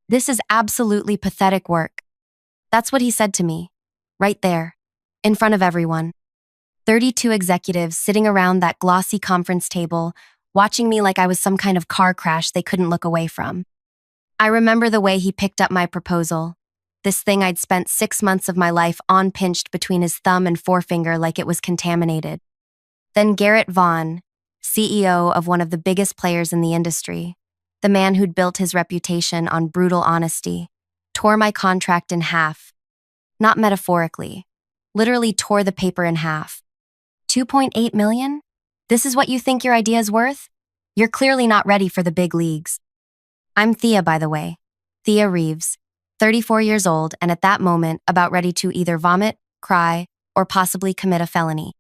This is absolutely pathetic work. That's what he said to me, right there, in front of everyone. 32 executives sitting around that glossy conference table, watching me like I was some kind of car crash they couldn't look away from. I remember the way he picked up my proposal, this thing I'd spent 6 months of my life on pinched between his thumb and forefinger like it was contaminated. Then Garrett Vaughn, CEO of one of the biggest players in the industry, the man who'd built his reputation on brutal honesty, tore my contract in half. Not metaphorically, literally tore the paper in half. 2.8 million? This is what you think your idea is worth? You're clearly not ready for the big leagues. I'm Thea, by the way. Thea Reeves, 34 years old, and at that moment about ready to either vomit, cry, or possibly commit a felony.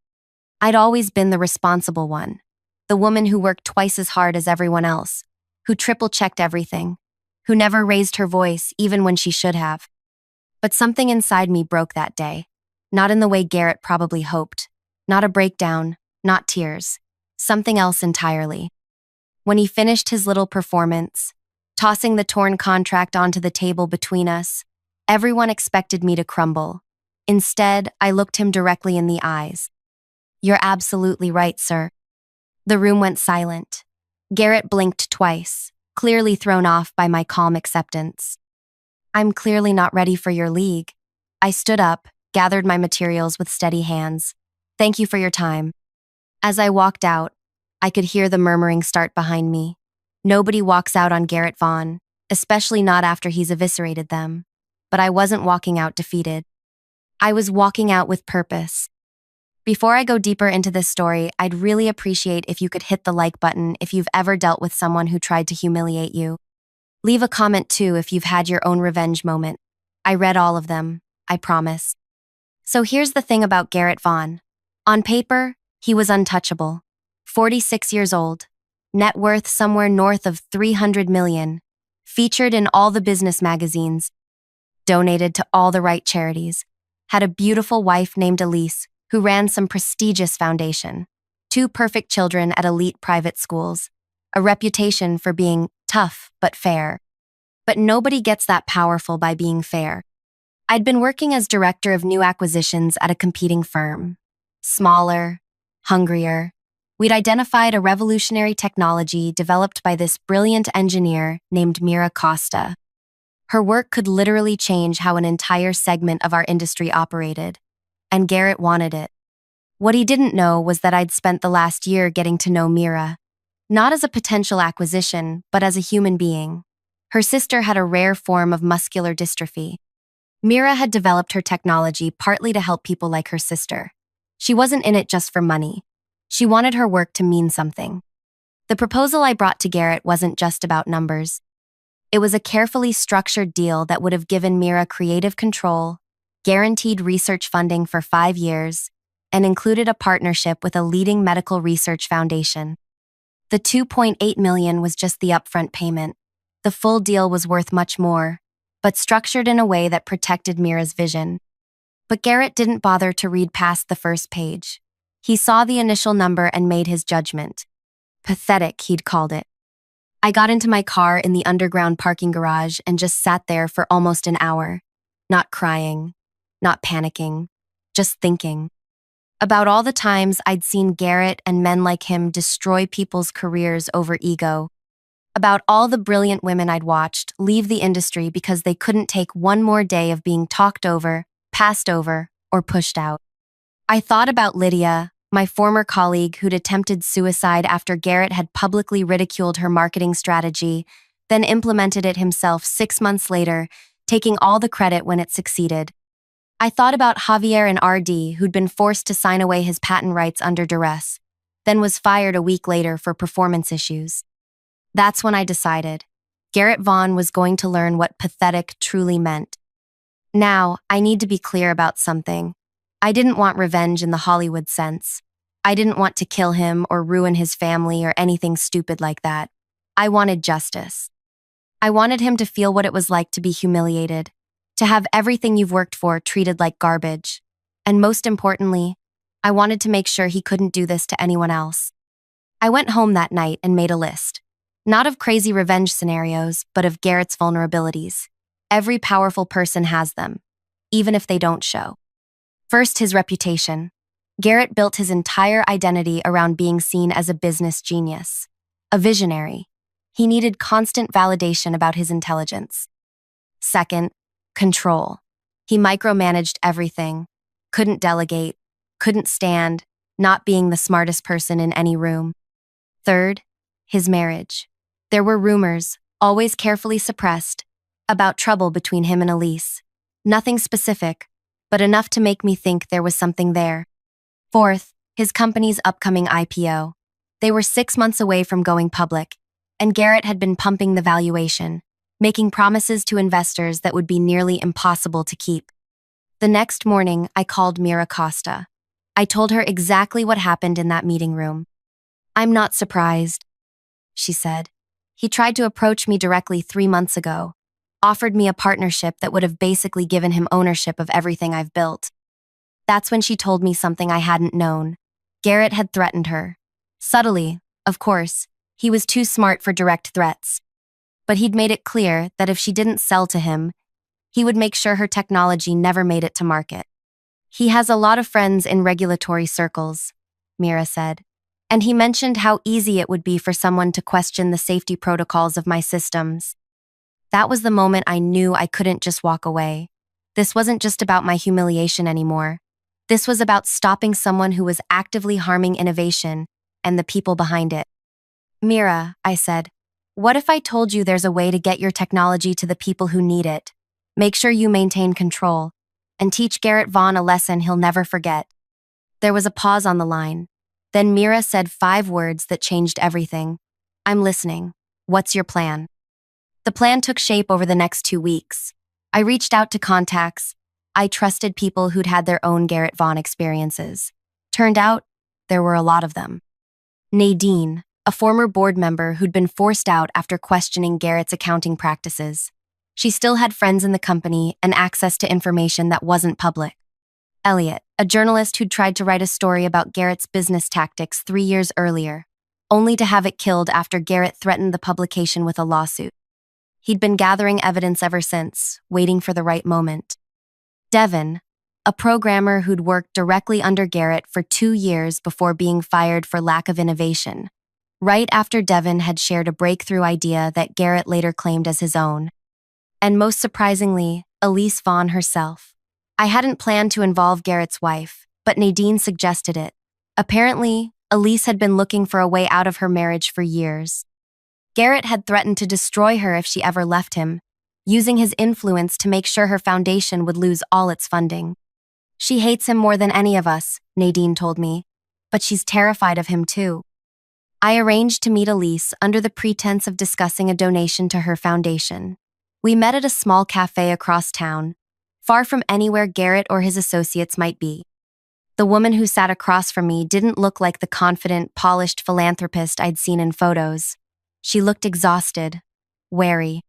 I'd always been the responsible one, the woman who worked twice as hard as everyone else, who triple-checked everything, who never raised her voice even when she should have. But something inside me broke that day, not in the way Garrett probably hoped, not a breakdown, not tears, something else entirely. When he finished his little performance, tossing the torn contract onto the table between us, everyone expected me to crumble. Instead, I looked him directly in the eyes. "You're absolutely right, sir." The room went silent. Garrett blinked twice, clearly thrown off by my calm acceptance. "I'm clearly not ready for your league." I stood up, gathered my materials with steady hands. "Thank you for your time." As I walked out, I could hear the murmuring start behind me. Nobody walks out on Garrett Vaughn, especially not after he's eviscerated them. But I wasn't walking out defeated. I was walking out with purpose. Before I go deeper into this story, I'd really appreciate if you could hit the like button if you've ever dealt with someone who tried to humiliate you. Leave a comment too if you've had your own revenge moment. I read all of them, I promise. So here's the thing about Garrett Vaughn. On paper, he was untouchable. 46 years old, net worth somewhere north of 300 million, featured in all the business magazines, donated to all the right charities, had a beautiful wife named Elise, who ran some prestigious foundation, 2 perfect children at elite private schools, a reputation for being tough but fair. But nobody gets that powerful by being fair. I'd been working as director of new acquisitions at a competing firm. Smaller, hungrier. We'd identified a revolutionary technology developed by this brilliant engineer named Mira Costa. Her work could literally change how an entire segment of our industry operated. And Garrett wanted it. What he didn't know was that I'd spent the last year getting to know Mira, not as a potential acquisition, but as a human being. Her sister had a rare form of muscular dystrophy. Mira had developed her technology partly to help people like her sister. She wasn't in it just for money. She wanted her work to mean something. The proposal I brought to Garrett wasn't just about numbers. It was a carefully structured deal that would have given Mira creative control, guaranteed research funding for 5 years, and included a partnership with a leading medical research foundation. The 2.8 million was just the upfront payment. The full deal was worth much more, but structured in a way that protected Mira's vision. But Garrett didn't bother to read past the first page. He saw the initial number and made his judgment. Pathetic, he'd called it. I got into my car in the underground parking garage and just sat there for almost an hour, not crying, not panicking, just thinking. About all the times I'd seen Garrett and men like him destroy people's careers over ego. About all the brilliant women I'd watched leave the industry because they couldn't take one more day of being talked over, passed over, or pushed out. I thought about Lydia, my former colleague who'd attempted suicide after Garrett had publicly ridiculed her marketing strategy, then implemented it himself 6 months later, taking all the credit when it succeeded. I thought about Javier and RD, who'd been forced to sign away his patent rights under duress, then was fired a week later for performance issues. That's when I decided. Garrett Vaughn was going to learn what pathetic truly meant. Now, I need to be clear about something. I didn't want revenge in the Hollywood sense. I didn't want to kill him or ruin his family or anything stupid like that. I wanted justice. I wanted him to feel what it was like to be humiliated, to have everything you've worked for treated like garbage. And most importantly, I wanted to make sure he couldn't do this to anyone else. I went home that night and made a list. Not of crazy revenge scenarios, but of Garrett's vulnerabilities. Every powerful person has them, even if they don't show. First, his reputation. Garrett built his entire identity around being seen as a business genius, a visionary. He needed constant validation about his intelligence. Second, control. He micromanaged everything, couldn't delegate, couldn't stand not being the smartest person in any room. Third, his marriage. There were rumors, always carefully suppressed, about trouble between him and Elise. Nothing specific, but enough to make me think there was something there. Fourth, his company's upcoming IPO. They were 6 months away from going public, and Garrett had been pumping the valuation, making promises to investors that would be nearly impossible to keep. The next morning, I called Mira Costa. I told her exactly what happened in that meeting room. "I'm not surprised," she said. "He tried to approach me directly 3 months ago, offered me a partnership that would have basically given him ownership of everything I've built." That's when she told me something I hadn't known. Garrett had threatened her. Subtly, of course. He was too smart for direct threats. But he'd made it clear that if she didn't sell to him, he would make sure her technology never made it to market. "He has a lot of friends in regulatory circles," Mira said, "and he mentioned how easy it would be for someone to question the safety protocols of my systems." That was the moment I knew I couldn't just walk away. This wasn't just about my humiliation anymore. This was about stopping someone who was actively harming innovation and the people behind it. "Mira," I said, "what if I told you there's a way to get your technology to the people who need it? Make sure you maintain control, and teach Garrett Vaughn a lesson he'll never forget." There was a pause on the line. Then Mira said 5 words that changed everything. "I'm listening. What's your plan?" The plan took shape over the next 2 weeks. I reached out to contacts. I trusted people who'd had their own Garrett Vaughn experiences. Turned out, there were a lot of them. Nadine, a former board member who'd been forced out after questioning Garrett's accounting practices. She still had friends in the company and access to information that wasn't public. Elliot, a journalist who'd tried to write a story about Garrett's business tactics 3 years earlier, only to have it killed after Garrett threatened the publication with a lawsuit. He'd been gathering evidence ever since, waiting for the right moment. Devin, a programmer who'd worked directly under Garrett for 2 years before being fired for lack of innovation, right after Devin had shared a breakthrough idea that Garrett later claimed as his own. And most surprisingly, Elise Vaughn herself. I hadn't planned to involve Garrett's wife, but Nadine suggested it. Apparently, Elise had been looking for a way out of her marriage for years. Garrett had threatened to destroy her if she ever left him, using his influence to make sure her foundation would lose all its funding. "She hates him more than any of us," Nadine told me, "but she's terrified of him too." I arranged to meet Elise under the pretense of discussing a donation to her foundation. We met at a small cafe across town, far from anywhere Garrett or his associates might be. The woman who sat across from me didn't look like the confident, polished philanthropist I'd seen in photos. She looked exhausted, wary.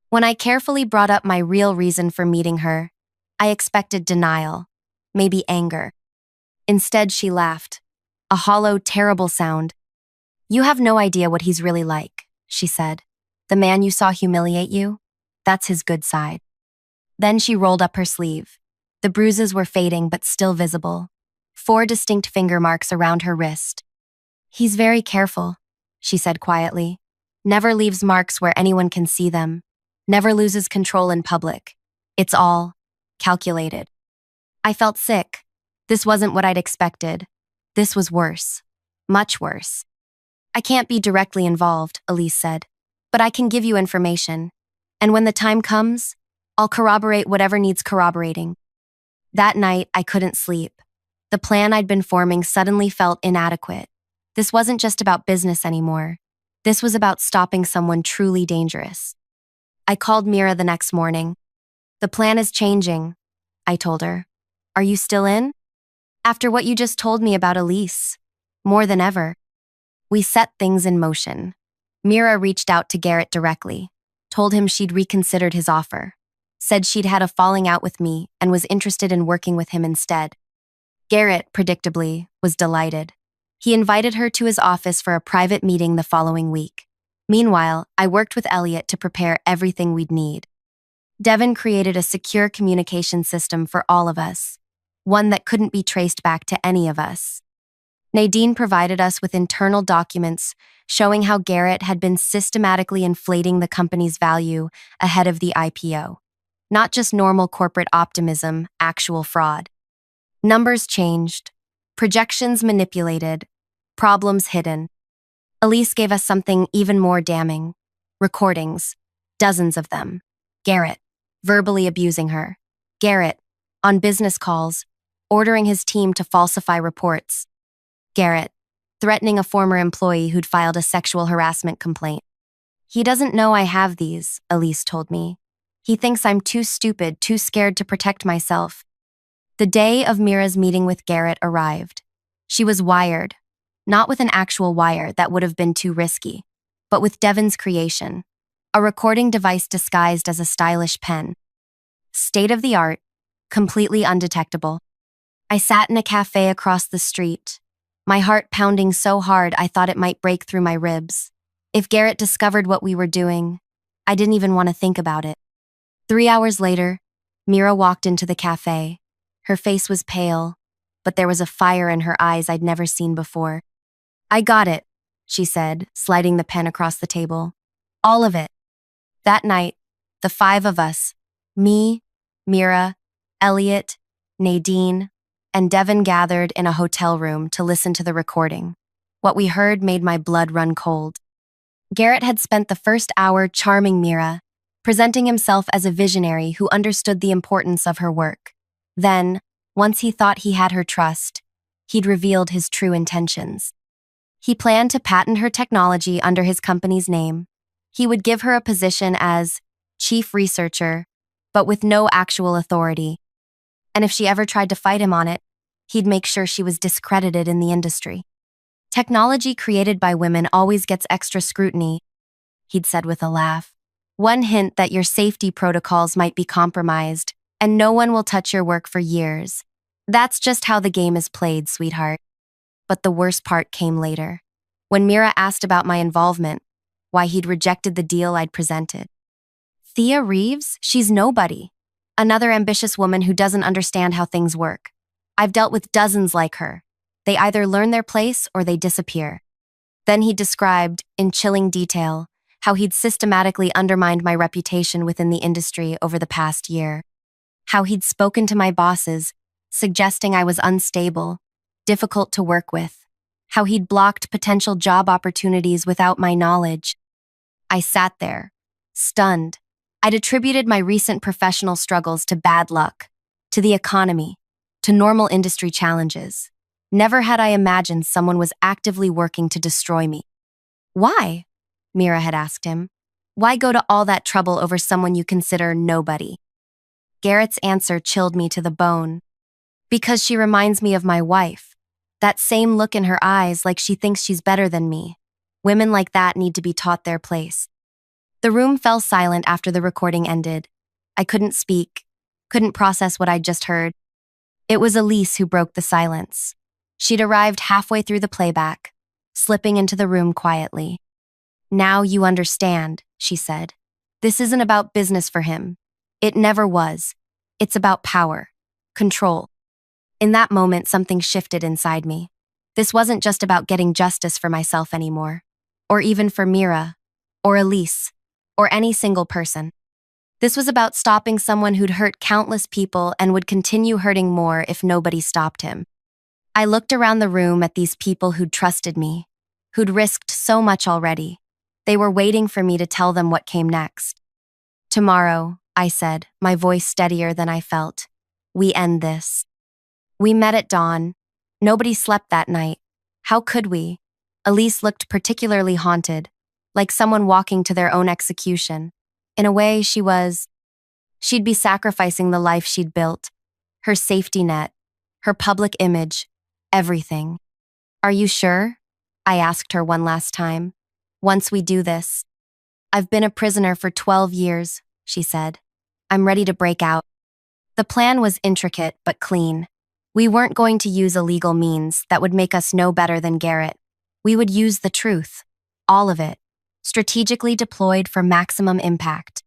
When I carefully brought up my real reason for meeting her, I expected denial, maybe anger. Instead, she laughed, a hollow, terrible sound. "You have no idea what he's really like," she said. "The man you saw humiliate you? That's his good side." Then she rolled up her sleeve. The bruises were fading but still visible. 4 distinct finger marks around her wrist. "He's very careful," she said quietly. "Never leaves marks where anyone can see them. Never loses control in public. It's all calculated." I felt sick. This wasn't what I'd expected. This was worse. Much worse. "I can't be directly involved," Elise said, "but I can give you information. And when the time comes, I'll corroborate whatever needs corroborating." That night, I couldn't sleep. The plan I'd been forming suddenly felt inadequate. This wasn't just about business anymore. This was about stopping someone truly dangerous. I called Mira the next morning. "The plan is changing," I told her. "Are you still in?" "After what you just told me about Elise. More than ever." We set things in motion. Mira reached out to Garrett directly, told him she'd reconsidered his offer, said she'd had a falling out with me and was interested in working with him instead. Garrett, predictably, was delighted. He invited her to his office for a private meeting the following week. Meanwhile, I worked with Elliot to prepare everything we'd need. Devin created a secure communication system for all of us, one that couldn't be traced back to any of us. Nadine provided us with internal documents showing how Garrett had been systematically inflating the company's value ahead of the IPO. Not just normal corporate optimism, actual fraud. Numbers changed, projections manipulated, problems hidden. Elise gave us something even more damning. Recordings, dozens of them. Garrett, verbally abusing her. Garrett, on business calls, ordering his team to falsify reports. Garrett, threatening a former employee who'd filed a sexual harassment complaint. He doesn't know I have these, Elise told me. He thinks I'm too stupid, too scared to protect myself. The day of Mira's meeting with Garrett arrived. She was wired, not with an actual wire that would have been too risky, but with Devin's creation, a recording device disguised as a stylish pen. State of the art, completely undetectable. I sat in a cafe across the street, my heart pounding so hard I thought it might break through my ribs. If Garrett discovered what we were doing, I didn't even want to think about it. 3 hours later, Mira walked into the cafe. Her face was pale, but there was a fire in her eyes I'd never seen before. I got it, she said, sliding the pen across the table. All of it. That night, the 5 of us, me, Mira, Elliot, Nadine, and Devin gathered in a hotel room to listen to the recording. What we heard made my blood run cold. Garrett had spent the first hour charming Mira, presenting himself as a visionary who understood the importance of her work. Then, once he thought he had her trust, he'd revealed his true intentions. He planned to patent her technology under his company's name. He would give her a position as chief researcher, but with no actual authority. And if she ever tried to fight him on it, he'd make sure she was discredited in the industry. Technology created by women always gets extra scrutiny, he'd said with a laugh. One hint that your safety protocols might be compromised, and no one will touch your work for years. That's just how the game is played, sweetheart. But the worst part came later, when Mira asked about my involvement, why he'd rejected the deal I'd presented. Thea Reeves? She's nobody. Another ambitious woman who doesn't understand how things work. I've dealt with dozens like her. They either learn their place or they disappear. Then he described, in chilling detail, how he'd systematically undermined my reputation within the industry over the past year. How he'd spoken to my bosses, suggesting I was unstable, difficult to work with. How he'd blocked potential job opportunities without my knowledge. I sat there, stunned. I'd attributed my recent professional struggles to bad luck, to the economy, to normal industry challenges. Never had I imagined someone was actively working to destroy me. Why? Mira had asked him. Why go to all that trouble over someone you consider nobody? Garrett's answer chilled me to the bone. Because she reminds me of my wife. That same look in her eyes, like she thinks she's better than me. Women like that need to be taught their place. The room fell silent after the recording ended. I couldn't speak, couldn't process what I'd just heard. It was Elise who broke the silence. She'd arrived halfway through the playback, slipping into the room quietly. Now you understand, she said. This isn't about business for him. It never was. It's about power, control. In that moment, something shifted inside me. This wasn't just about getting justice for myself anymore, or even for Mira, or Elise, or any single person. This was about stopping someone who'd hurt countless people and would continue hurting more if nobody stopped him. I looked around the room at these people who'd trusted me, who'd risked so much already. They were waiting for me to tell them what came next. Tomorrow, I said, my voice steadier than I felt. We end this. We met at dawn. Nobody slept that night. How could we? Elise looked particularly haunted, like someone walking to their own execution. In a way, she'd be sacrificing the life she'd built, her safety net, her public image, everything. Are you sure? I asked her one last time. Once we do this. I've been a prisoner for 12 years, she said. I'm ready to break out. The plan was intricate but clean. We weren't going to use illegal means that would make us no better than Garrett. We would use the truth. All of it. strategically deployed for maximum impact.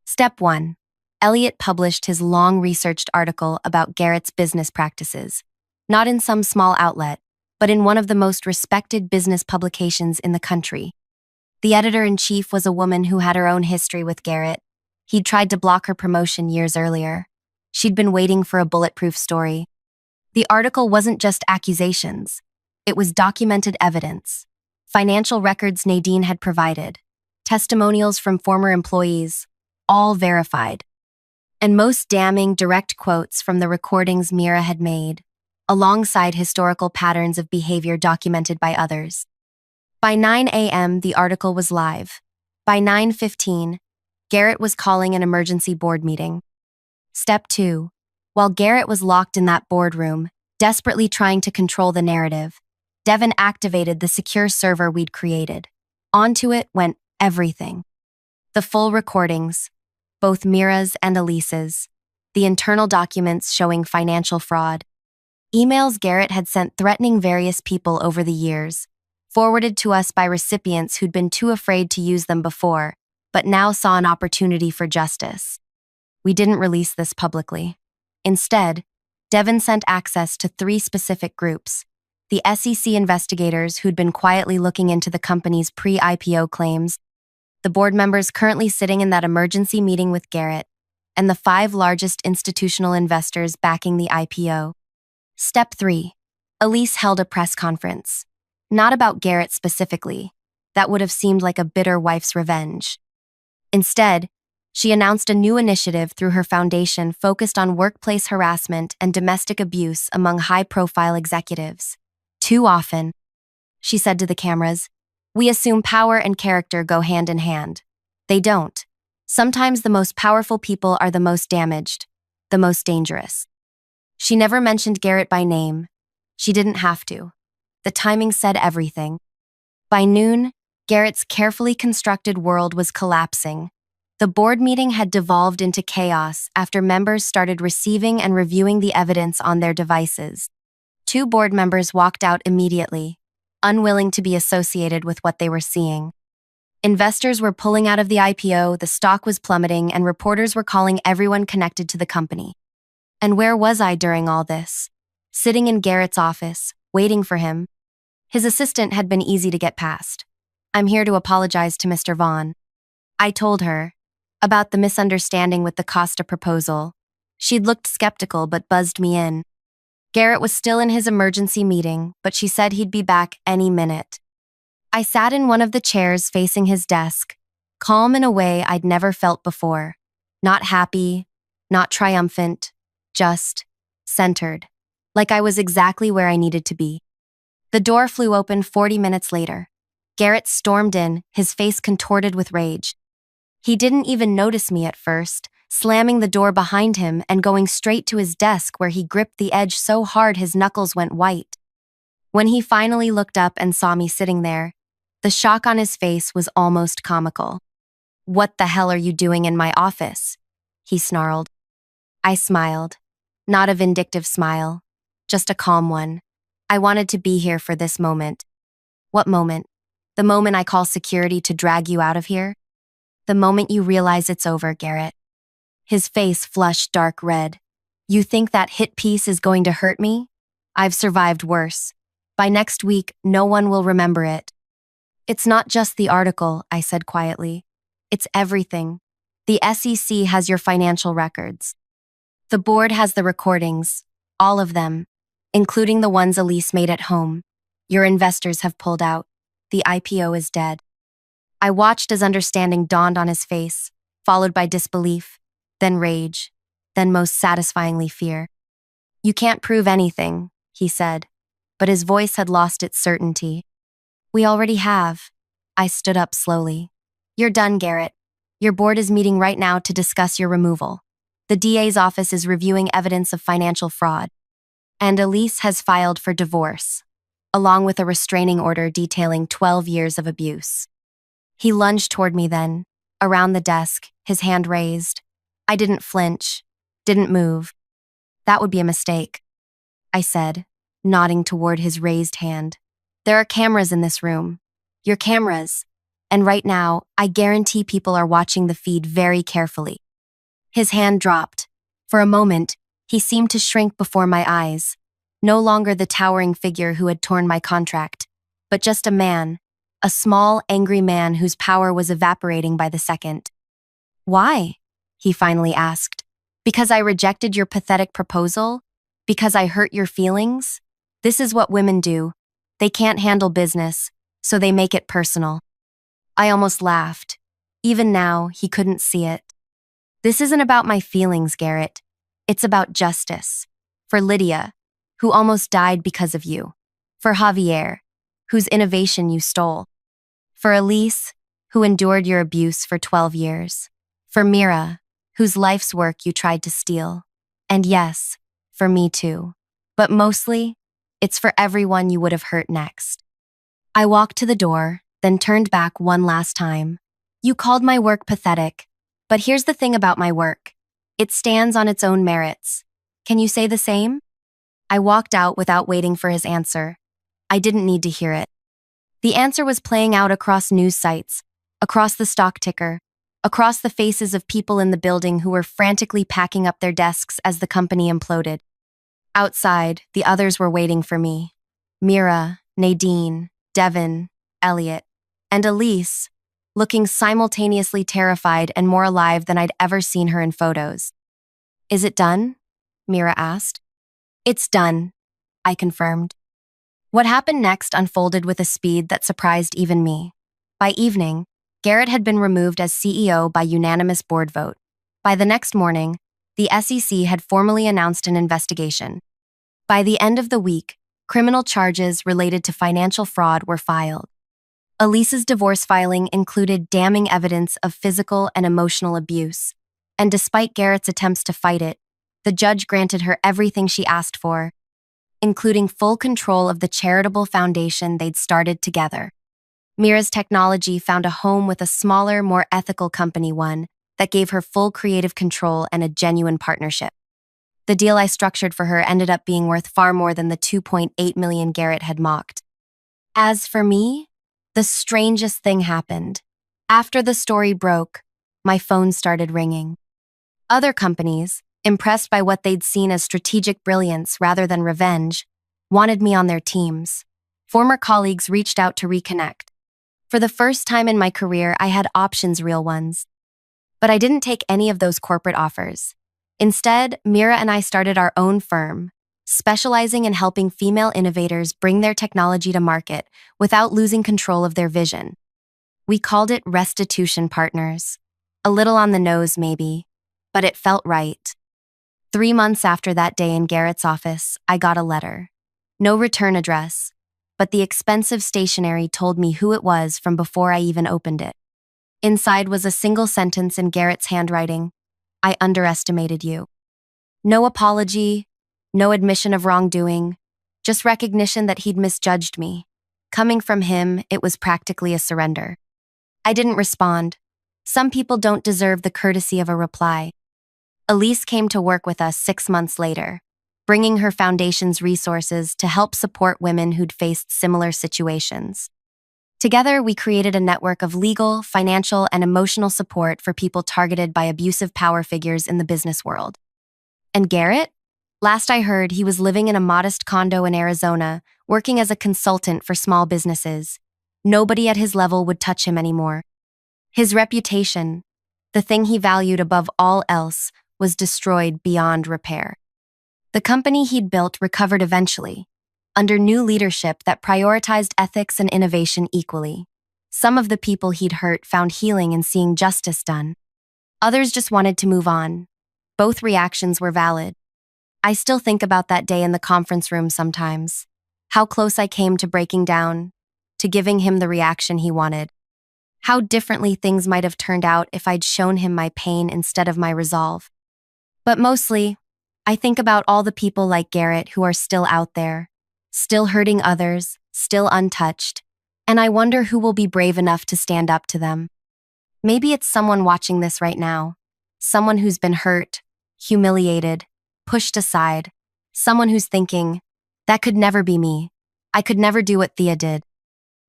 Step 1. Elliot published his long-researched article about Garrett's business practices, not in some small outlet, but in one of the most respected business publications in the country. The editor-in-chief was a woman who had her own history with Garrett. He'd tried to block her promotion years earlier. She'd been waiting for a bulletproof story. The article wasn't just accusations. It was documented evidence. Financial records Nadine had provided, testimonials from former employees, all verified. And most damning, direct quotes from the recordings Mira had made, alongside historical patterns of behavior documented by others. By 9 a.m., the article was live. By 9:15, Garrett was calling an emergency board meeting. Step 2. While Garrett was locked in that boardroom, desperately trying to control the narrative, Devin activated the secure server we'd created. Onto it went everything. The full recordings, both Mira's and Elise's, the internal documents showing financial fraud, emails Garrett had sent threatening various people over the years, forwarded to us by recipients who'd been too afraid to use them before, but now saw an opportunity for justice. We didn't release this publicly. Instead, Devin sent access to 3 specific groups: the SEC investigators who'd been quietly looking into the company's pre-IPO claims, the board members currently sitting in that emergency meeting with Garrett, and the 5 largest institutional investors backing the IPO. Step 3. Elise held a press conference. Not about Garrett specifically. That would have seemed like a bitter wife's revenge. Instead, she announced a new initiative through her foundation focused on workplace harassment and domestic abuse among high-profile executives. Too often, she said to the cameras, we assume power and character go hand in hand. They don't. Sometimes the most powerful people are the most damaged, the most dangerous. She never mentioned Garrett by name. She didn't have to. The timing said everything. By noon, Garrett's carefully constructed world was collapsing. The board meeting had devolved into chaos after members started receiving and reviewing the evidence on their devices. 2 board members walked out immediately, unwilling to be associated with what they were seeing. Investors were pulling out of the IPO, the stock was plummeting, and reporters were calling everyone connected to the company. And where was I during all this? Sitting in Garrett's office, waiting for him. His assistant had been easy to get past. I'm here to apologize to Mr. Vaughn. I told her about the misunderstanding with the Costa proposal. She'd looked skeptical but buzzed me in. Garrett was still in his emergency meeting, but she said he'd be back any minute. I sat in one of the chairs facing his desk, calm in a way I'd never felt before. Not happy, not triumphant, just centered, like I was exactly where I needed to be. The door flew open 40 minutes later. Garrett stormed in, his face contorted with rage. He didn't even notice me at first, slamming the door behind him and going straight to his desk where he gripped the edge so hard his knuckles went white. When he finally looked up and saw me sitting there, the shock on his face was almost comical. "What the hell are you doing in my office?" he snarled. I smiled. Not a vindictive smile, just a calm one. I wanted to be here for this moment. What moment? The moment I call security to drag you out of here? The moment you realize it's over, Garrett. His face flushed dark red. You think that hit piece is going to hurt me? I've survived worse. By next week, no one will remember it. It's not just the article, I said quietly. It's everything. The SEC has your financial records. The board has the recordings, all of them, including the ones Elise made at home. Your investors have pulled out. The IPO is dead. I watched as understanding dawned on his face, followed by disbelief, then rage, then most satisfyingly fear. You can't prove anything, he said, but his voice had lost its certainty. We already have. I stood up slowly. You're done, Garrett. Your board is meeting right now to discuss your removal. The DA's office is reviewing evidence of financial fraud. And Elise has filed for divorce, along with a restraining order detailing 12 years of abuse. He lunged toward me then, around the desk, his hand raised. I didn't flinch, didn't move. That would be a mistake, I said, nodding toward his raised hand. There are cameras in this room. Your cameras. And right now, I guarantee people are watching the feed very carefully. His hand dropped. For a moment, he seemed to shrink before my eyes, no longer the towering figure who had torn my contract, but just a man, a small, angry man whose power was evaporating by the second. Why? He finally asked. Because I rejected your pathetic proposal? Because I hurt your feelings? This is what women do. They can't handle business, so they make it personal. I almost laughed. Even now, he couldn't see it. This isn't about my feelings, Garrett. It's about justice. For Lydia, who almost died because of you. For Javier, whose innovation you stole. For Elise, who endured your abuse for 12 years. For Mira, whose life's work you tried to steal. And yes, for me too. But mostly, it's for everyone you would have hurt next. I walked to the door, then turned back one last time. You called my work pathetic, but here's the thing about my work. It stands on its own merits. Can you say the same? I walked out without waiting for his answer. I didn't need to hear it. The answer was playing out across news sites, across the stock ticker, across the faces of people in the building who were frantically packing up their desks as the company imploded. Outside, the others were waiting for me. Mira, Nadine, Devin, Elliot, and Elise, looking simultaneously terrified and more alive than I'd ever seen her in photos. Is it done? Mira asked. It's done, I confirmed. What happened next unfolded with a speed that surprised even me. By evening, Garrett had been removed as CEO by unanimous board vote. By the next morning, the SEC had formally announced an investigation. By the end of the week, criminal charges related to financial fraud were filed. Elise's divorce filing included damning evidence of physical and emotional abuse, and despite Garrett's attempts to fight it, the judge granted her everything she asked for, including full control of the charitable foundation they'd started together. Mira's technology found a home with a smaller, more ethical company, one that gave her full creative control and a genuine partnership. The deal I structured for her ended up being worth far more than the $2.8 million Garrett had mocked. As for me, the strangest thing happened. After the story broke, my phone started ringing. Other companies, impressed by what they'd seen as strategic brilliance rather than revenge, wanted me on their teams. Former colleagues reached out to reconnect. For the first time in my career, I had options, real ones. But I didn't take any of those corporate offers. Instead, Mira and I started our own firm, specializing in helping female innovators bring their technology to market without losing control of their vision. We called it Restitution Partners. A little on the nose, maybe, but it felt right. 3 months after that day in Garrett's office, I got a letter. No return address, but the expensive stationery told me who it was from before I even opened it. Inside was a single sentence in Garrett's handwriting: I underestimated you. No apology, no admission of wrongdoing, just recognition that he'd misjudged me. Coming from him, it was practically a surrender. I didn't respond. Some people don't deserve the courtesy of a reply. Elise came to work with us 6 months later, bringing her foundation's resources to help support women who'd faced similar situations. Together, we created a network of legal, financial, and emotional support for people targeted by abusive power figures in the business world. And Garrett? Last I heard, he was living in a modest condo in Arizona, working as a consultant for small businesses. Nobody at his level would touch him anymore. His reputation, the thing he valued above all else, was destroyed beyond repair. The company he'd built recovered eventually, under new leadership that prioritized ethics and innovation equally. Some of the people he'd hurt found healing in seeing justice done. Others just wanted to move on. Both reactions were valid. I still think about that day in the conference room sometimes. How close I came to breaking down, to giving him the reaction he wanted. How differently things might have turned out if I'd shown him my pain instead of my resolve. But mostly, I think about all the people like Garrett who are still out there, still hurting others, still untouched, and I wonder who will be brave enough to stand up to them. Maybe it's someone watching this right now, someone who's been hurt, humiliated, pushed aside, someone who's thinking, that could never be me. I could never do what Thea did.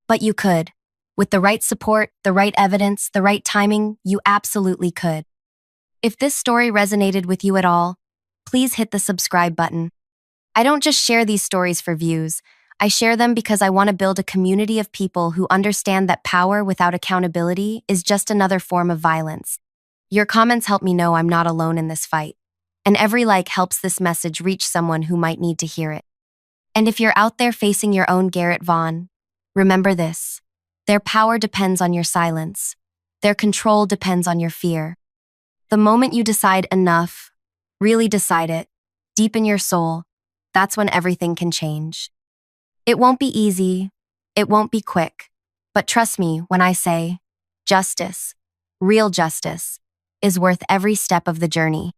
But you could. With the right support, the right evidence, the right timing, you absolutely could. If this story resonated with you at all, please hit the subscribe button. I don't just share these stories for views. I share them because I want to build a community of people who understand that power without accountability is just another form of violence. Your comments help me know I'm not alone in this fight, and every like helps this message reach someone who might need to hear it. And if you're out there facing your own Garrett Vaughn, remember this. Their power depends on your silence. Their control depends on your fear. The moment you decide enough, really decide it, deep in your soul, that's when everything can change. It won't be easy, it won't be quick, but trust me when I say, justice, real justice, is worth every step of the journey.